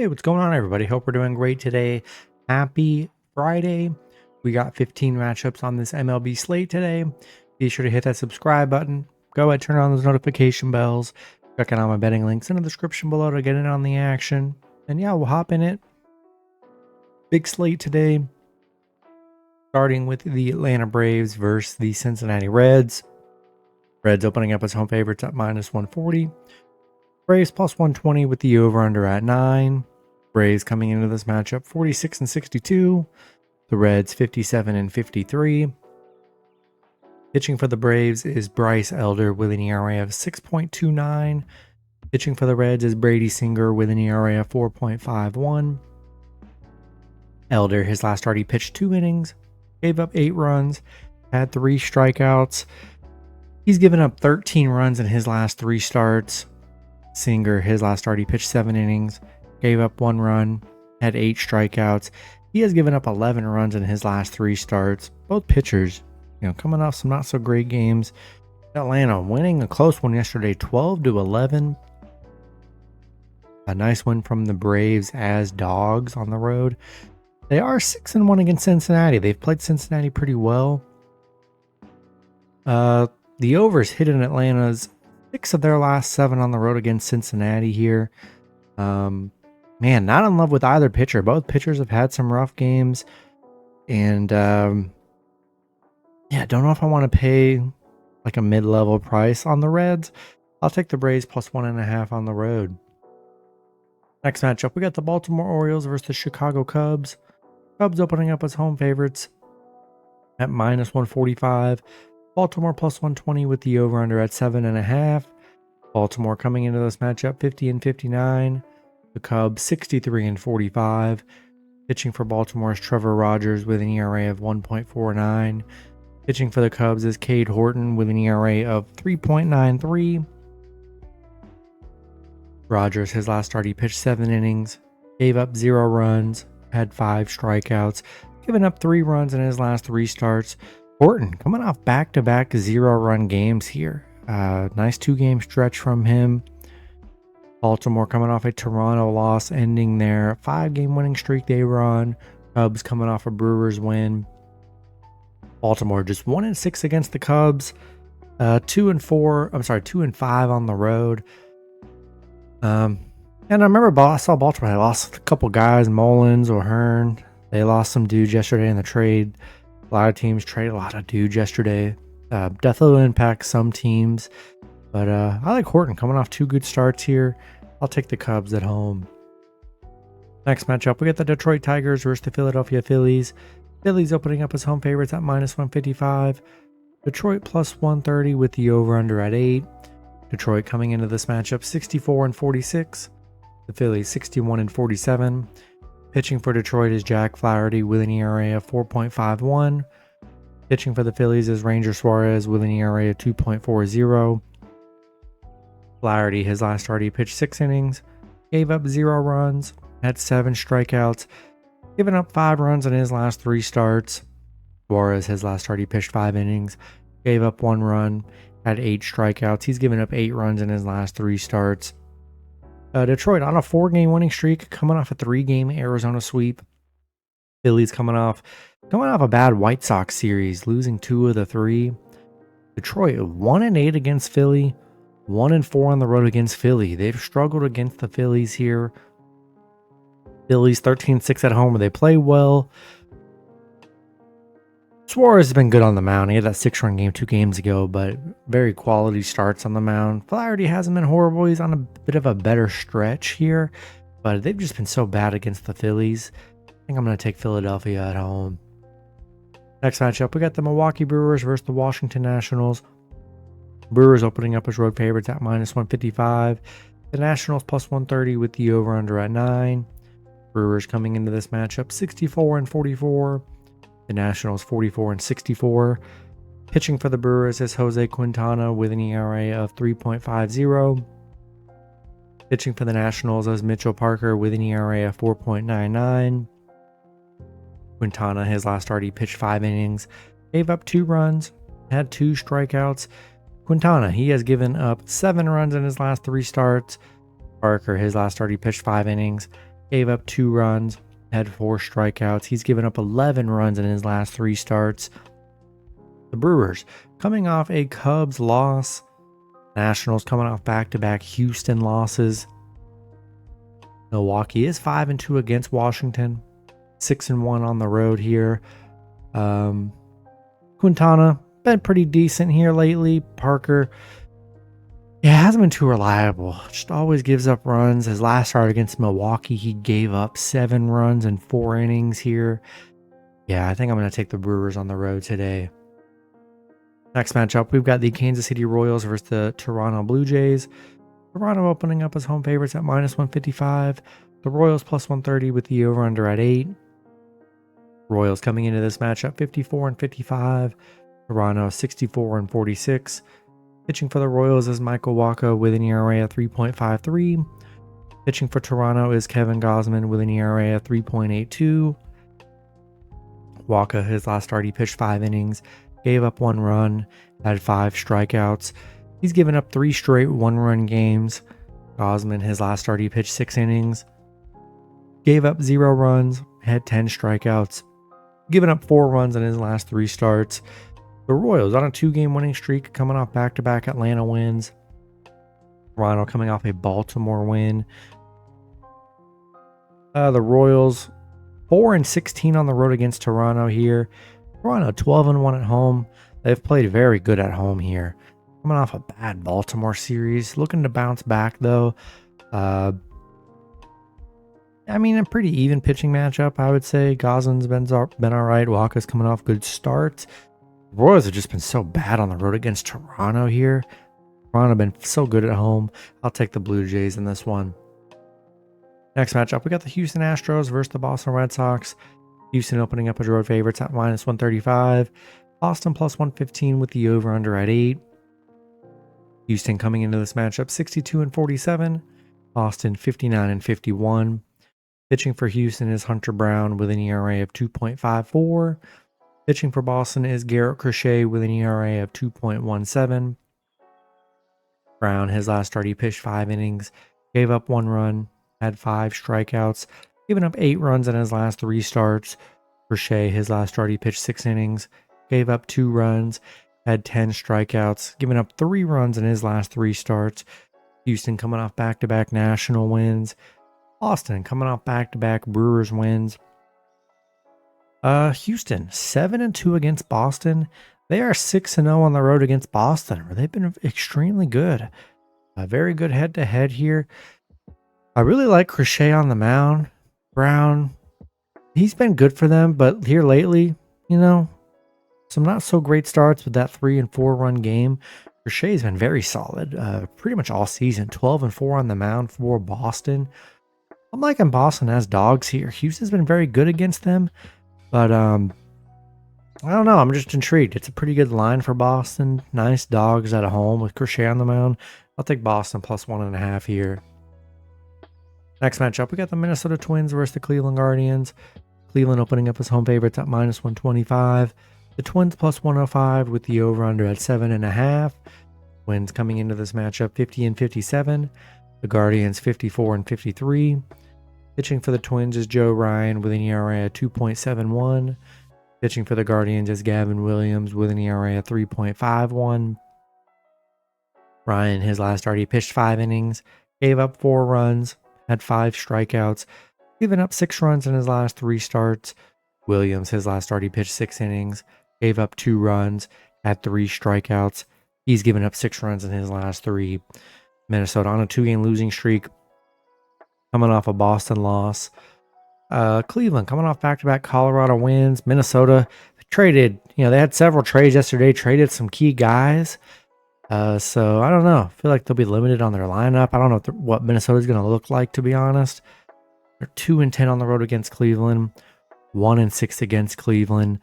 Hey, what's going on, everybody? Hope we're doing great today. Happy Friday. We got 15 matchups on this MLB slate today. Be sure to hit that subscribe button. Go ahead, turn on those notification bells. Check out all my betting links in the description below to get in on the action. And yeah, we'll hop in it. Big slate today. Starting with the Atlanta Braves versus the Cincinnati Reds. Reds opening up as home favorites at -140. Braves plus 120 with the over-under at 9. Braves coming into this matchup 46-62. The Reds 57-53. Pitching for the Braves is Bryce Elder with an ERA of 6.29. Pitching for the Reds is Brady Singer with an ERA of 4.51. Elder, his last start, he pitched 2 innings, gave up 8 runs, had 3 strikeouts. He's given up 13 runs in his last 3 starts. Singer, his last start, he pitched 7 innings, gave up 1 run, had 8 strikeouts. He has given up 11 runs in his last 3 starts. Both pitchers, coming off some not so great games. Atlanta winning a close one yesterday, 12-11. A nice win from the Braves as dogs on the road. They are 6-1 against Cincinnati. They've played Cincinnati pretty well. The overs hit in Atlanta's 6 of their last 7 on the road against Cincinnati here. Man, not in love with either pitcher. Both pitchers have had some rough games. And, don't know if I want to pay like a mid-level price on the Reds. I'll take the Braves plus 1.5 on the road. Next matchup, we got the Baltimore Orioles versus the Chicago Cubs. Cubs opening up as home favorites at -145. Baltimore plus 120 with the over-under at 7.5. Baltimore coming into this matchup 50-59. The Cubs 63-45. Pitching for Baltimore is Trevor Rogers with an ERA of 1.49. Pitching for the Cubs is Cade Horton with an ERA of 3.93. Rogers, his last start, he pitched 7 innings, gave up 0 runs, had 5 strikeouts, given up 3 runs in his last 3 starts. Horton coming off back-to-back 0-run games here. Nice 2-game stretch from him. Baltimore coming off a Toronto loss, ending their 5-game winning streak they were on. Cubs coming off a Brewers win. Baltimore just 1-6 against the Cubs. 2-5 on the road. And I remember I saw Baltimore. They lost a couple guys, Mullins or Hearn. They lost some dudes yesterday in the trade. A lot of teams trade a lot of dudes yesterday. Definitely will impact some teams. But I like Horton coming off 2 good starts here. I'll take the Cubs at home. Next matchup, we got the Detroit Tigers versus the Philadelphia Phillies. Phillies opening up as home favorites at -155. Detroit plus 130 with the over-under at 8. Detroit coming into this matchup 64-46. The Phillies 61-47. Pitching for Detroit is Jack Flaherty with an ERA of 4.51. Pitching for the Phillies is Ranger Suarez with an ERA of 2.40. Flaherty, his last start, he pitched 6 innings, gave up 0 runs, had 7 strikeouts, given up 5 runs in his last 3 starts. Suarez, his last start, he pitched 5 innings, gave up 1 run, had 8 strikeouts. He's given up 8 runs in his last 3 starts. Detroit on a 4-game winning streak, coming off a 3-game Arizona sweep. Phillies coming off a bad White Sox series, losing 2 of the 3. Detroit 1-8 against Philly, 1-4 on the road against Philly. They've struggled against the Phillies here. Phillies 13-6 at home, where they play well. Suarez has been good on the mound. He had that 6-run game 2 games ago, but very quality starts on the mound. Flaherty hasn't been horrible. He's on a bit of a better stretch here, but they've just been so bad against the Phillies. I think I'm going to take Philadelphia at home. Next matchup, we got the Milwaukee Brewers versus the Washington Nationals. Brewers opening up as road favorites at -155. The Nationals plus 130 with the over-under at 9. Brewers coming into this matchup 64-44. The Nationals 44-64. Pitching for the Brewers is Jose Quintana with an ERA of 3.50. Pitching for the Nationals is Mitchell Parker with an ERA of 4.99. Quintana, his last start, he pitched 5 innings, gave up 2 runs, had 2 strikeouts. Quintana, he has given up 7 runs in his last 3 starts. Parker, his last start, he pitched 5 innings, gave up 2 runs, had 4 strikeouts. He's given up 11 runs in his last 3 starts. The Brewers, coming off a Cubs loss. Nationals coming off back-to-back Houston losses. Milwaukee is 5-2 against Washington, 6-1 on the road here. Quintana been pretty decent here lately. Parker, yeah, hasn't been too reliable. Just always gives up runs. His last start against Milwaukee, he gave up 7 runs in 4 innings here. Yeah, I think I'm going to take the Brewers on the road today. Next matchup, we've got the Kansas City Royals versus the Toronto Blue Jays. Toronto opening up as home favorites at -155. The Royals +130 with the over-under at 8. Royals coming into this matchup 54-55. Toronto 64-46. Pitching for the Royals is Michael Wacha with an ERA at 3.53. Pitching for Toronto is Kevin Gausman with an ERA at 3.82. Wacha, his last start, he pitched 5 innings, gave up 1 run, had 5 strikeouts. He's given up 3 straight 1-run games. Gausman, his last start, he pitched 6 innings, gave up 0 runs, had 10 strikeouts, given up 4 runs in his last 3 starts. The Royals on a 2-game winning streak, coming off back-to-back Atlanta wins. Toronto coming off a Baltimore win. The Royals 4-16 on the road against Toronto here. Toronto 12-1 at home. They've played very good at home here. Coming off a bad Baltimore series, looking to bounce back though. I mean, a pretty even pitching matchup, I would say. Goslin's been all right. Walker's coming off good starts. The Royals have just been so bad on the road against Toronto here. Toronto have been so good at home. I'll take the Blue Jays in this one. Next matchup, we got the Houston Astros versus the Boston Red Sox. Houston opening up as road favorites at -135. Boston +115 with the over-under at 8. Houston coming into this matchup 62-47. Boston 59-51. Pitching for Houston is Hunter Brown with an ERA of 2.54. Pitching for Boston is Garrett Crochet with an ERA of 2.17. Brown, his last start, he pitched 5 innings, gave up 1 run, had 5 strikeouts, given up 8 runs in his last 3 starts. Crochet, his last start, he pitched 6 innings, gave up 2 runs, had 10 strikeouts, given up 3 runs in his last 3 starts. Houston coming off back-to-back national wins. Boston coming off back-to-back Brewers wins. Houston 7-2 against Boston. They are 6-0 on the road against Boston, where they've been extremely good. A very good head-to-head here. I really like Crochet on the mound. Brown, he's been good for them, but here lately, some not so great starts with that 3 and 4 run game. Crochet's been very solid, pretty much all season. 12-4 on the mound for Boston. I'm liking Boston as dogs here. Houston's been very good against them, but I don't know. I'm just intrigued. It's a pretty good line for Boston. Nice dogs at home with Crochet on the mound. I'll take Boston +1.5 here. Next matchup, we got the Minnesota Twins versus the Cleveland Guardians. Cleveland opening up as home favorites at -125. The Twins +105 with the over-under at 7.5. Twins coming into this matchup 50-57. The Guardians 54-53. Pitching for the Twins is Joe Ryan with an ERA at 2.71. Pitching for the Guardians is Gavin Williams with an ERA at 3.51. Ryan, his last start, he pitched 5 innings, gave up 4 runs, had 5 strikeouts, given up 6 runs in his last 3 starts. Williams, his last start, he pitched 6 innings, gave up 2 runs, had 3 strikeouts. He's given up 6 runs in his last 3. Minnesota on a 2-game losing streak, coming off a Boston loss. Cleveland coming off back-to-back Colorado wins. Minnesota traded, they had several trades yesterday, traded some key guys. So I don't know. I feel like they'll be limited on their lineup. I don't know what Minnesota's going to look like, to be honest. They're 2-10 on the road against Cleveland, 1-6 against Cleveland.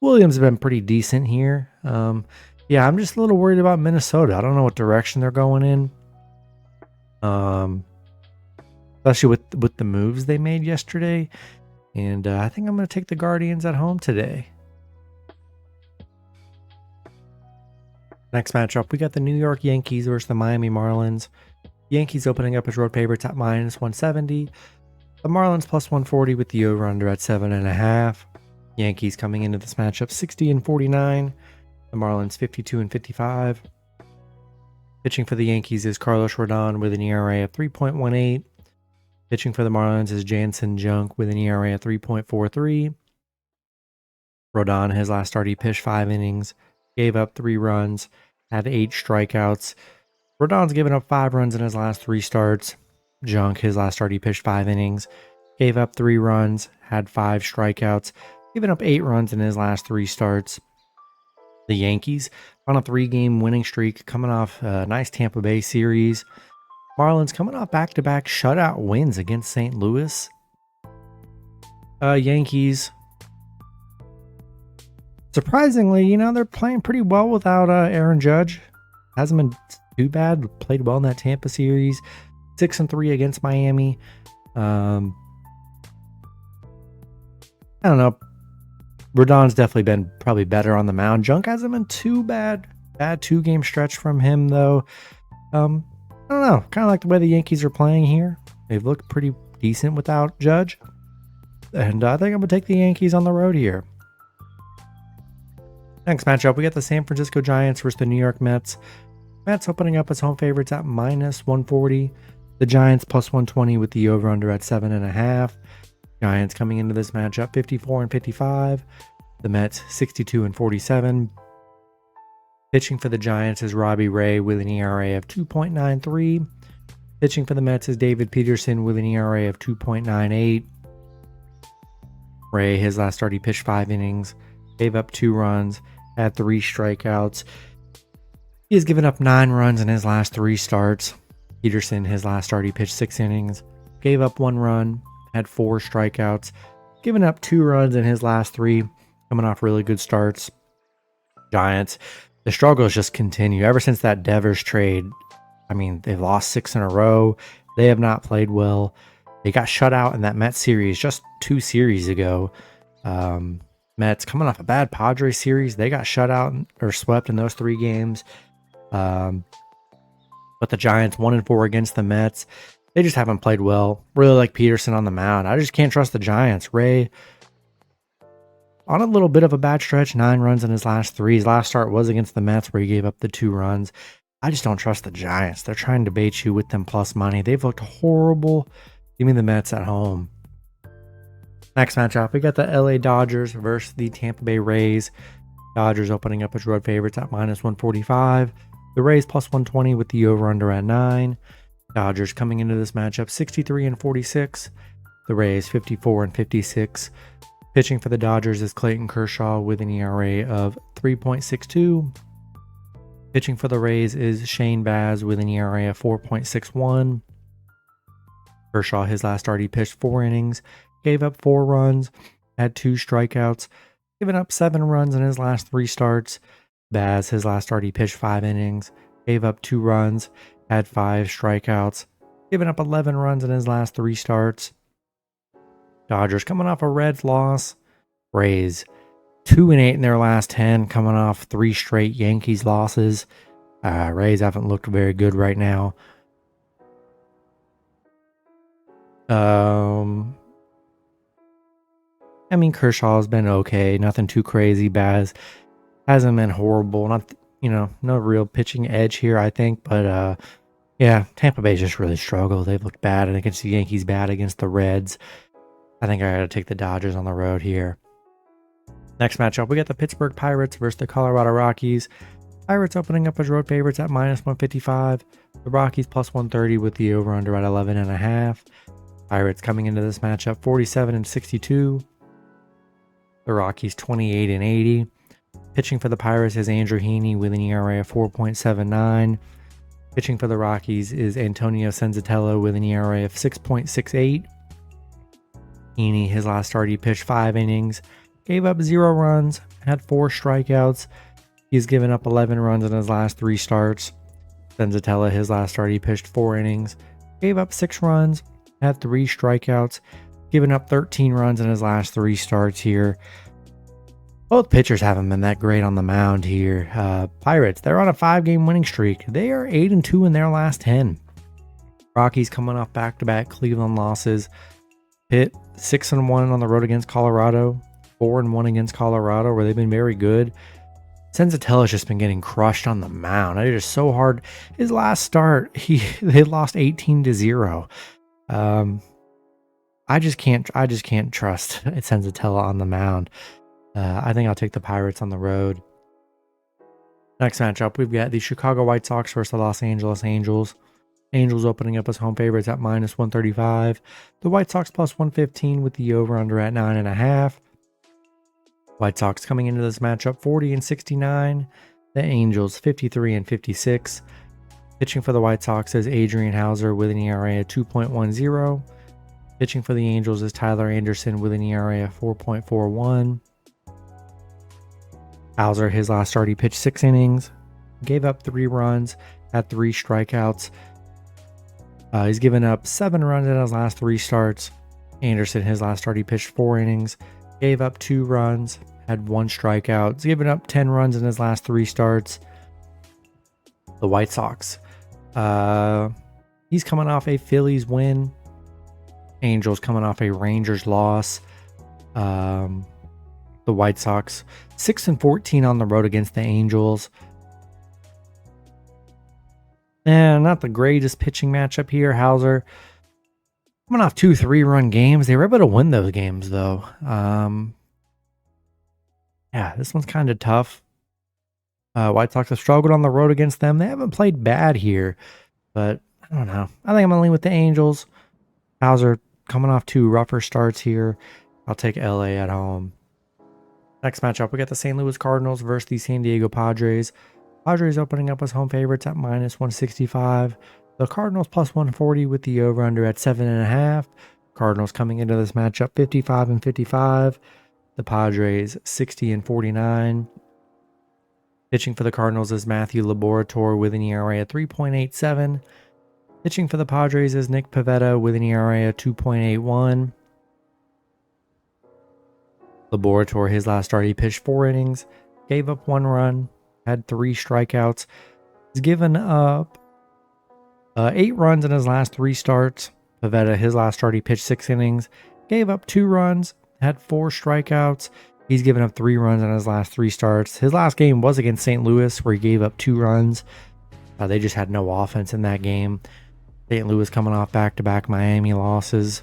Williams has been pretty decent here. Yeah, I'm just a little worried about Minnesota. I don't know what direction they're going in. Especially with the moves they made yesterday. And I think I'm going to take the Guardians at home today. Next matchup, we got the New York Yankees versus the Miami Marlins. Yankees opening up as road favorites at -170. The Marlins plus 140 with the over-under at 7.5. Yankees coming into this matchup 60 and 49. The Marlins 52 and 55. Pitching for the Yankees is Carlos Rodon with an ERA of 3.18. Pitching for the Marlins is Jansen Junk with an ERA of 3.43. Rodon, his last start, he pitched 5 innings, gave up 3 runs, had 8 strikeouts. Rodon's given up 5 runs in his last 3 starts. Junk, his last start, he pitched 5 innings, gave up 3 runs, had 5 strikeouts, given up 8 runs in his last 3 starts. The Yankees on a 3-game winning streak, coming off a nice Tampa Bay series. Marlins coming off back-to-back shutout wins against St. Louis. Yankees, surprisingly, they're playing pretty well without Aaron Judge. Hasn't been too bad. Played well in that Tampa series. 6-3 against Miami. I don't know. Rodon's definitely been probably better on the mound. Junk hasn't been too bad. Bad 2-game stretch from him, though. I don't know. Kind of like the way the Yankees are playing here. They've looked pretty decent without Judge. And I think I'm going to take the Yankees on the road here. Next matchup, we got the San Francisco Giants versus the New York Mets. Mets opening up as home favorites at minus 140. The Giants plus 120 with the over-under at 7.5. Giants coming into this matchup 54 and 55. The Mets 62 and 47. Pitching for the Giants is Robbie Ray with an ERA of 2.93. Pitching for the Mets is David Peterson with an ERA of 2.98. Ray, his last start, he pitched 5 innings, gave up 2 runs, had 3 strikeouts. He has given up 9 runs in his last 3 starts. Peterson, his last start, he pitched 6 innings, gave up 1 run, had 4 strikeouts, given up 2 runs in his last 3, coming off really good starts. Giants, the struggles just continue. Ever since that Devers trade, they've lost 6 in a row. They have not played well. They got shut out in that Mets series just 2 series ago. Mets coming off a bad Padres series. They got shut out or swept in those 3 games. But the Giants 1-4 against the Mets. They just haven't played well. Really like Peterson on the mound. I just can't trust the Giants. Ray on a little bit of a bad stretch, 9 runs in his last 3. His last start was against the Mets where he gave up the 2 runs. I just don't trust the Giants. They're trying to bait you with them plus money. They've looked horrible. Give me the Mets at home. Next matchup, we got the LA Dodgers versus the Tampa Bay Rays. Dodgers opening up as road favorites at minus 145. The Rays plus 120 with the over-under at 9. Dodgers coming into this matchup 63 and 46. The Rays 54 and 56. Pitching for the Dodgers is Clayton Kershaw with an ERA of 3.62. Pitching for the Rays is Shane Baz with an ERA of 4.61. Kershaw, his last start, he pitched 4 innings, gave up 4 runs, had 2 strikeouts, given up 7 runs in his last 3 starts. Baz, his last start, he pitched 5 innings, gave up 2 runs, had 5 strikeouts, given up 11 runs in his last 3 starts. Dodgers coming off a Reds loss. Rays 2-8 in their last 10, coming off 3 straight Yankees losses. Rays haven't looked very good right now. Kershaw's been okay, nothing too crazy. Baz hasn't been horrible. Not, no real pitching edge here, I think. But Tampa Bay just really struggled. They've looked bad against the Yankees, bad against the Reds. I think I got to take the Dodgers on the road here. Next matchup, we got the Pittsburgh Pirates versus the Colorado Rockies. Pirates opening up as road favorites at minus 155. The Rockies plus 130 with the over-under at 11.5. Pirates coming into this matchup 47 and 62. The Rockies 28 and 80. Pitching for the Pirates is Andrew Heaney with an ERA of 4.79. Pitching for the Rockies is Antonio Senzatella with an ERA of 6.68. Heaney, his last start, he pitched 5 innings, gave up 0 runs, had 4 strikeouts. He's given up 11 runs in his last 3 starts. Senzatella, his last start, he pitched 4 innings, gave up 6 runs, had 3 strikeouts, given up 13 runs in his last 3 starts here. Both pitchers haven't been that great on the mound here. Pirates, they're on a 5-game winning streak. They are 8-2 in their last 10. Rockies coming off back-to-back Cleveland losses. Pitt 6-1 on the road against Colorado, 4-1 against Colorado, where they've been very good. Senzatella's just been getting crushed on the mound. It is so hard. His last start, they lost 18-0. I just can't trust Senzatella on the mound. I think I'll take the Pirates on the road. Next matchup, we've got the Chicago White Sox versus the Los Angeles Angels. Angels opening up as home favorites at -135. The White Sox +115 with the over-under at 9.5. White Sox coming into this matchup 40-69. The Angels 53-56. Pitching for the White Sox is Adrian Hauser with an ERA of 2.10. Pitching for the Angels is Tyler Anderson with an ERA of 4.41. Hauser, his last start, he pitched 6 innings, gave up 3 runs, had 3 strikeouts. He's given up 7 runs in his last 3 starts. Anderson, his last start, he pitched 4 innings, gave up 2 runs, had 1 strikeout. He's given up 10 runs in his last 3 starts. The White Sox, he's coming off a Phillies win. Angels coming off a Rangers loss. The White Sox 6-14 on the road against the Angels. And not the greatest pitching matchup here. Hauser coming off 2 3-run games. They were able to win those games though. Yeah, this one's kind of tough. White Sox have struggled on the road against them. They haven't played bad here, but I don't know. I think I'm gonna lean with the Angels. Hauser coming off 2 rougher starts here. I'll take LA at home. Next matchup, we got the St. Louis Cardinals versus the San Diego Padres. Padres opening up as home favorites at -165. The Cardinals +140 with the over-under at 7.5. Cardinals coming into this matchup 55-55. The Padres 60-49. Pitching for the Cardinals is Matthew Laborator with an ERA of 3.87. Pitching for the Padres is Nick Pivetta with an ERA of 2.81. Laborator, his last start, he pitched 4 innings, gave up 1 run, had 3 strikeouts. He's given up 8 runs in his last 3 starts. Pivetta, his last start, he pitched 6 innings, gave up 2 runs, had 4 strikeouts. He's given up 3 runs in his last 3 starts. His last game was against St. Louis, where he gave up 2 runs. They just had no offense in that game. St. Louis coming off back-to-back Miami losses.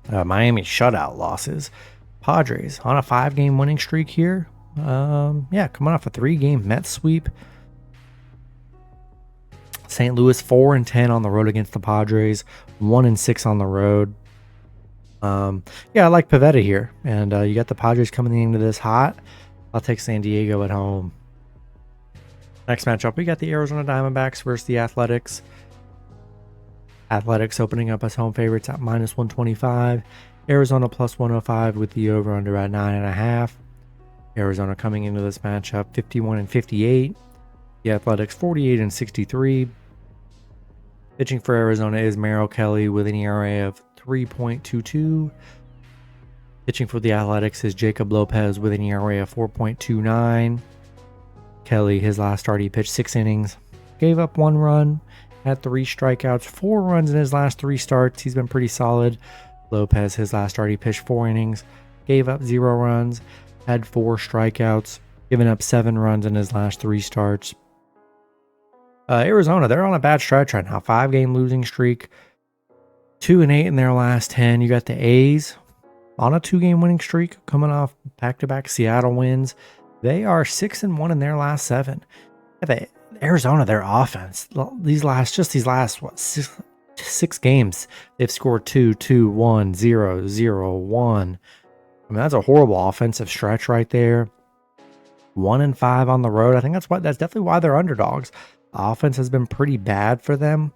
Miami shutout losses. Padres on a 5-game winning streak here. Yeah, coming off a 3-game Mets sweep. St. Louis 4-10 on the road against the Padres, 1-6 on the road. Yeah, I like Pivetta here, and you got the Padres coming into this hot. I'll take San Diego at home. Next matchup, we got the Arizona Diamondbacks versus the Athletics. Athletics opening up as home favorites at -125. Arizona +105 with the over-under at 9.5. Arizona coming into this matchup 51-58. The Athletics 48-63. Pitching for Arizona is Merrill Kelly with an ERA of 3.22. Pitching for the Athletics is Jacob Lopez with an ERA of 4.29. Kelly, his last start, he pitched 6 innings, gave up 1 run, had 3 strikeouts, 4 runs in his last 3 starts. He's been pretty solid. Lopez, his last start, he pitched 4 innings, gave up 0 runs, had 4 strikeouts, given up 7 runs in his last 3 starts. Arizona, they're on a bad stretch right now. 5-game losing streak, 2-8 in their last 10. You got the A's on a 2-game winning streak, coming off back-to-back Seattle wins. They are 6-1 in their last 7. Arizona, their offense, these last 6 games, they've scored 2, 1, 0, 0, 1. I mean, that's a horrible offensive stretch right there. 1-5 on the road. I think that's definitely why they're underdogs. The offense has been pretty bad for them.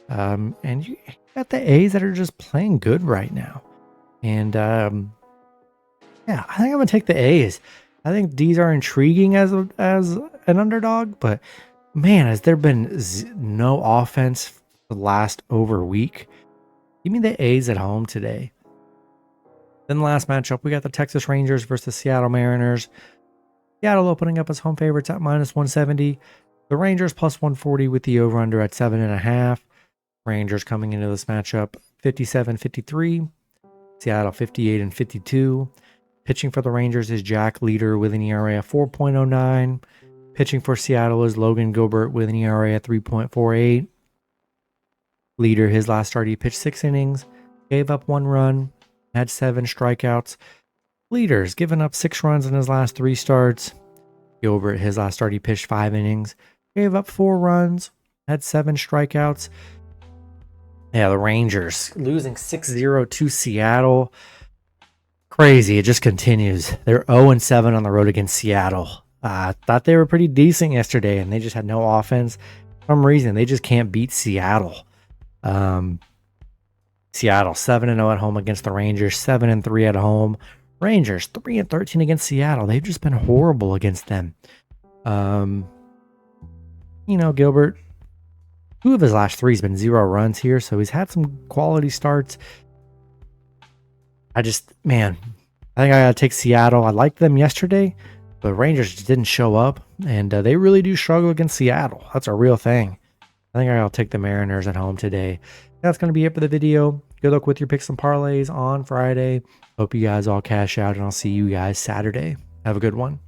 And you got the A's that are just playing good right now. And yeah, I think I'm gonna take the A's. I think these are intriguing as an underdog, but man, has there been no offense the last over a week? Give me the A's at home today. Then the last matchup, we got the Texas Rangers versus the Seattle Mariners. Seattle opening up as home favorites at -170. The Rangers +140 with the over-under at 7.5. Rangers coming into this matchup 57-53. Seattle 58 and 52. Pitching for the Rangers is Jack Leader with an ERA of 4.09. Pitching for Seattle is Logan Gilbert with an ERA of 3.48. Leader, his last start, he pitched 6 innings, gave up 1 run, had 7 strikeouts. Leader's given up 6 runs in his last 3 starts. Gilbert, his last start, he pitched 5 innings, gave up 4 runs, had 7 strikeouts. Yeah, the Rangers losing 6-0 to Seattle. Crazy. It just continues. They're 0-7 on the road against Seattle. I thought they were pretty decent yesterday, and they just had no offense. For some reason, they just can't beat Seattle. Seattle 7-0 at home against the Rangers, 7-3 at home. Rangers 3-13 against Seattle. They've just been horrible against them. Gilbert, 2 of his last 3 has been 0 runs here, so he's had some quality starts. I think I gotta take Seattle. I liked them yesterday, but Rangers just didn't show up, and they really do struggle against Seattle. That's a real thing. I think I gotta take the Mariners at home today. That's gonna be it for the video. Good luck with your picks and parlays on Friday. Hope you guys all cash out, and I'll see you guys Saturday. Have a good one.